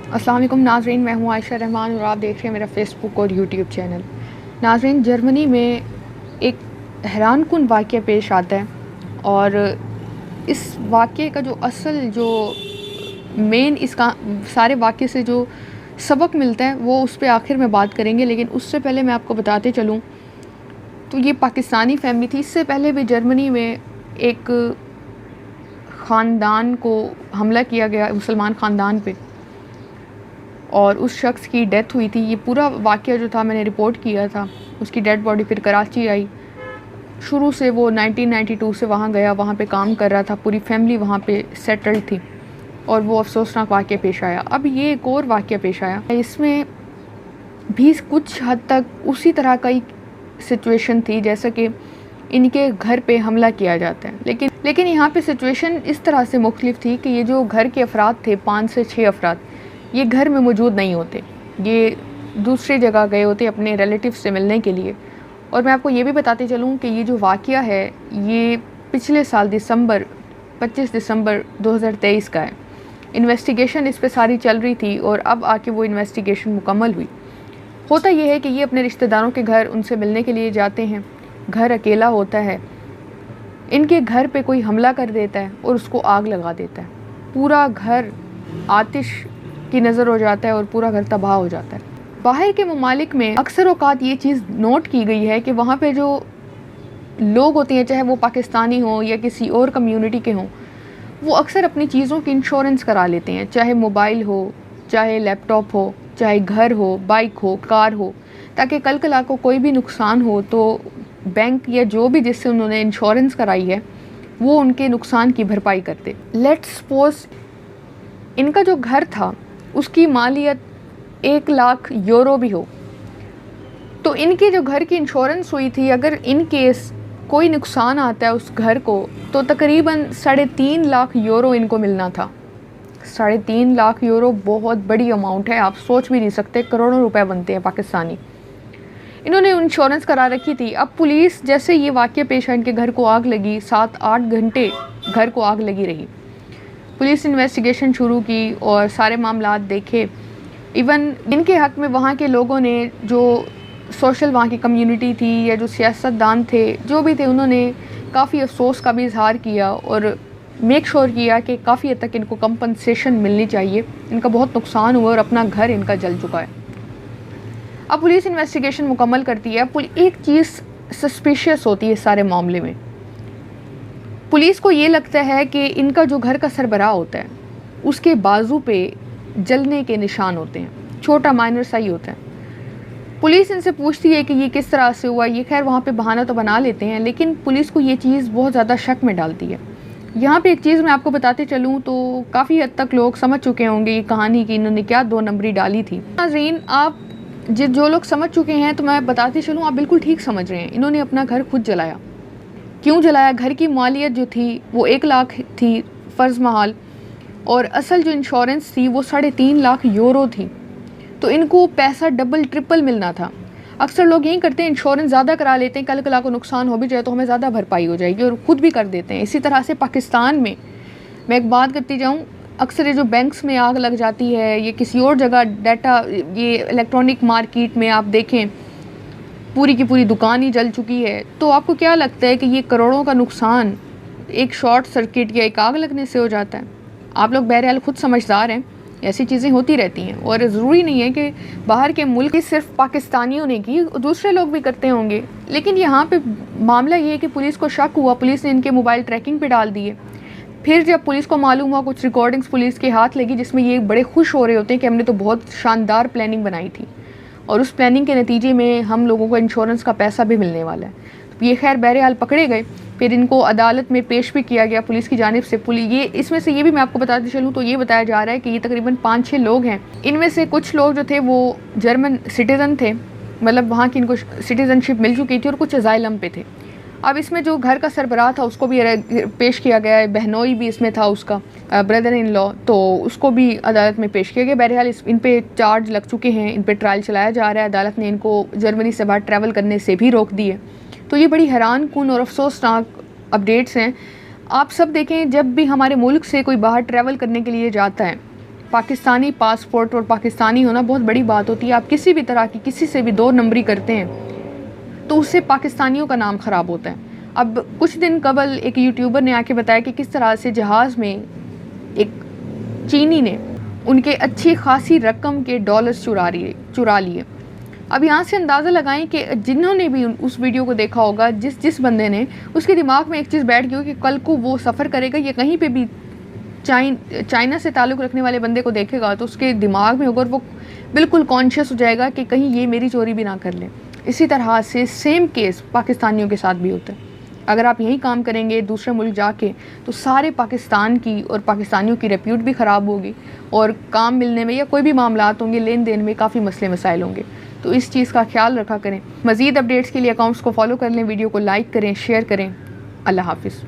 अस्सलाम वालेकुम नाज़रीन, मैं हूँ आयशा रहमान और आप देख रहे हैं मेरा फ़ेसबुक और यूट्यूब चैनल। नाज़रीन, जर्मनी में एक हैरानकुन वाक़या पेश आता है और इस वाक़ये का जो असल जो मेन इसका सारे वाक़ये से जो सबक मिलता है वो उस पे आखिर में बात करेंगे। लेकिन उससे पहले मैं आपको बताते चलूँ तो ये पाकिस्तानी फ़ैमिली थी। इससे पहले भी जर्मनी में एक ख़ानदान को हमला किया गया, मुसलमान ख़ानदान पे, और उस शख्स की डेथ हुई थी। ये पूरा वाक़या जो था मैंने रिपोर्ट किया था। उसकी डेड बॉडी फिर कराची आई। शुरू से वो 1992 से वहाँ गया, वहाँ पे काम कर रहा था, पूरी फैमिली वहाँ पे सेटल्ड थी और वो अफसोसनाक वाक़या पेश आया। अब ये एक और वाक़या पेश आया, इसमें भी कुछ हद तक उसी तरह का ही सिचुएशन थी जैसा कि इनके घर पे हमला किया जाता है। लेकिन यहाँ पे सिचुएशन इस तरह से मुख्तलिफ थी कि ये जो घर के अफराद थे, 5 से 6 अफराद, ये घर में मौजूद नहीं होते, ये दूसरी जगह गए होते अपने रिलेटिव से मिलने के लिए। और मैं आपको ये भी बताते चलूँ कि ये जो वाक़या है ये पिछले साल 25 दिसंबर 2023 का है। इन्वेस्टिगेशन इस पे सारी चल रही थी और अब आके वो इन्वेस्टिगेशन मुकम्मल हुई। होता ये है कि ये अपने रिश्तेदारों के घर उनसे मिलने के लिए जाते हैं, घर अकेला होता है, इनके घर पे कोई हमला कर देता है और उसको आग लगा देता है। पूरा घर आतिश की नज़र हो जाता है और पूरा घर तबाह हो जाता है। बाहर के ममालिक में अक्सर औकात ये चीज़ नोट की गई है कि वहाँ पे जो लोग होते हैं, चाहे वो पाकिस्तानी हों या किसी और कम्युनिटी के हों, वो अक्सर अपनी चीज़ों की इंश्योरेंस करा लेते हैं, चाहे मोबाइल हो, चाहे लैपटॉप हो, चाहे घर हो, बाइक हो, कार हो, ताकि कल कला को कोई भी नुकसान हो तो बैंक या जो भी जिससे उन्होंने इंश्योरेंस कराई है वो उनके नुकसान की भरपाई करते। लेट्स सपोज इनका जो घर था उसकी मालियत 1 लाख यूरो भी हो, तो इनके जो घर की इंश्योरेंस हुई थी, अगर इन केस कोई नुकसान आता है उस घर को तो तकरीबन 3.5 लाख यूरो इनको मिलना था। 3.5 लाख यूरो बहुत बड़ी अमाउंट है, आप सोच भी नहीं सकते, करोड़ों रुपए बनते हैं पाकिस्तानी। इन्होंने इंश्योरेंस करा रखी थी। अब पुलिस, जैसे ये वाक़या पेश है, इनके घर को आग लगी, 7-8 घंटे घर को आग लगी रही। पुलिस इन्वेस्टिगेशन शुरू की और सारे मामलात देखे। इवन इनके हक़ में वहाँ के लोगों ने, जो सोशल वहाँ की कम्युनिटी थी या जो सियासतदान थे, जो भी थे, उन्होंने काफ़ी अफसोस का भी इजहार किया और मेक श्योर किया कि काफ़ी हद तक इनको कंपनसेशन मिलनी चाहिए, इनका बहुत नुकसान हुआ और अपना घर इनका जल चुका है। अब पुलिस इन्वेस्टिगेशन मुकम्मल करती है। एक चीज़ सस्पिशियस होती है सारे मामले में। पुलिस को ये लगता है कि इनका जो घर का सरबराह होता है उसके बाजू पे जलने के निशान होते हैं, छोटा माइनर सा ही होता है। पुलिस इनसे पूछती है कि ये किस तरह से हुआ। ये खैर वहाँ पे बहाना तो बना लेते हैं, लेकिन पुलिस को ये चीज़ बहुत ज़्यादा शक में डालती है। यहाँ पे एक चीज़ मैं आपको बताते चलूँ तो काफ़ी हद तक लोग समझ चुके होंगे ये कहानी कि इन्होंने क्या 2 नंबरी डाली थी। नाज़रीन, आप जो लोग समझ चुके हैं तो मैं बताती चलूँ, आप बिल्कुल ठीक समझ रहे हैं। इन्होंने अपना घर खुद जलाया। क्यों जलाया? घर की मालियत जो थी वो 1 लाख थी फ़र्ज़ महाल, और असल जो इंश्योरेंस थी वो 3.5 लाख यूरो थी। तो इनको पैसा डबल ट्रिपल मिलना था। अक्सर लोग यही करते हैं, इंश्योरेंस ज़्यादा करा लेते हैं, कल कला को नुकसान हो भी जाए तो हमें ज़्यादा भरपाई हो जाएगी, और ख़ुद भी कर देते हैं। इसी तरह से पाकिस्तान में मैं एक बात करती जाऊँ, अक्सर ये जो बैंक्स में आग लग जाती है, ये किसी और जगह डाटा, ये इलेक्ट्रॉनिक मार्केट में आप देखें पूरी की पूरी दुकान ही जल चुकी है, तो आपको क्या लगता है कि ये करोड़ों का नुकसान एक शॉर्ट सर्किट या एक आग लगने से हो जाता है? आप लोग बहरहाल खुद समझदार हैं, ऐसी चीज़ें होती रहती हैं। और ज़रूरी नहीं है कि बाहर के मुल्क की सिर्फ पाकिस्तानियों ने की, दूसरे लोग भी करते होंगे। लेकिन यहाँ पे मामला ये है कि पुलिस को शक हुआ, पुलिस ने इनके मोबाइल ट्रैकिंग पे डाल दिए। फिर जब पुलिस को मालूम हुआ, कुछ रिकॉर्डिंग्स पुलिस के हाथ लगी जिसमें ये बड़े खुश हो रहे होते हैं कि हमने तो बहुत शानदार प्लानिंग बनाई थी और उस प्लानिंग के नतीजे में हम लोगों को इंश्योरेंस का पैसा भी मिलने वाला है। तो ये खैर बहरहाल पकड़े गए। फिर इनको अदालत में पेश भी किया गया पुलिस की जानिब से। ये इसमें से ये भी मैं आपको बताते चलूँ तो ये बताया जा रहा है कि ये तकरीबन 5-6 लोग हैं। इनमें से कुछ लोग जो थे वो जर्मन सिटीज़न थे, मतलब वहाँ की इनको सिटीज़नशिप मिल चुकी थी, और कुछ अजाइलम पे थे। अब इसमें जो घर का सरबराह था उसको भी पेश किया गया है, बहनोई भी इसमें था उसका, ब्रदर इन लॉ, तो उसको भी अदालत में पेश किया गया। बहरहाल इन पे चार्ज लग चुके हैं, इन पे ट्रायल चलाया जा रहा है। अदालत ने इनको जर्मनी से बाहर ट्रैवल करने से भी रोक दी है। तो ये बड़ी हैरानकुन और अफसोसनाक अपडेट्स हैं। आप सब देखें, जब भी हमारे मुल्क से कोई बाहर ट्रैवल करने के लिए जाता है पाकिस्तानी पासपोर्ट और पाकिस्तानी होना बहुत बड़ी बात होती है। आप किसी भी तरह की किसी से भी 2 नंबरी करते हैं तो उससे पाकिस्तानियों का नाम ख़राब होता है। अब कुछ दिन कबल एक यूट्यूबर ने आके बताया कि किस तरह से जहाज़ में एक चीनी ने उनके अच्छी खासी रकम के डॉलर्स चुरा लिए। अब यहाँ से अंदाज़ा लगाएं कि जिन्होंने भी उस वीडियो को देखा होगा, जिस बंदे ने, उसके दिमाग में एक चीज़ बैठ गई हो कि कल को वो सफ़र करेगा या कहीं पे भी चाइना से ताल्लुक़ रखने वाले बंदे को देखेगा तो उसके दिमाग में होगा और वो बिल्कुल कॉन्शियस हो जाएगा कि कहीं ये मेरी चोरी भी ना कर लें। इसी तरह से सेम केस पाकिस्तानियों के साथ भी होता है। अगर आप यही काम करेंगे दूसरे मुल्क जाके तो सारे पाकिस्तान की और पाकिस्तानियों की रेप्यूट भी ख़राब होगी और काम मिलने में या कोई भी मामलात होंगे, लेन देन में काफ़ी मसले मसाइल होंगे। तो इस चीज़ का ख्याल रखा करें। मज़ीद अपडेट्स के लिए अकाउंट्स को फॉलो कर लें, वीडियो को लाइक करें, शेयर करें। अल्लाह हाफ़िज़।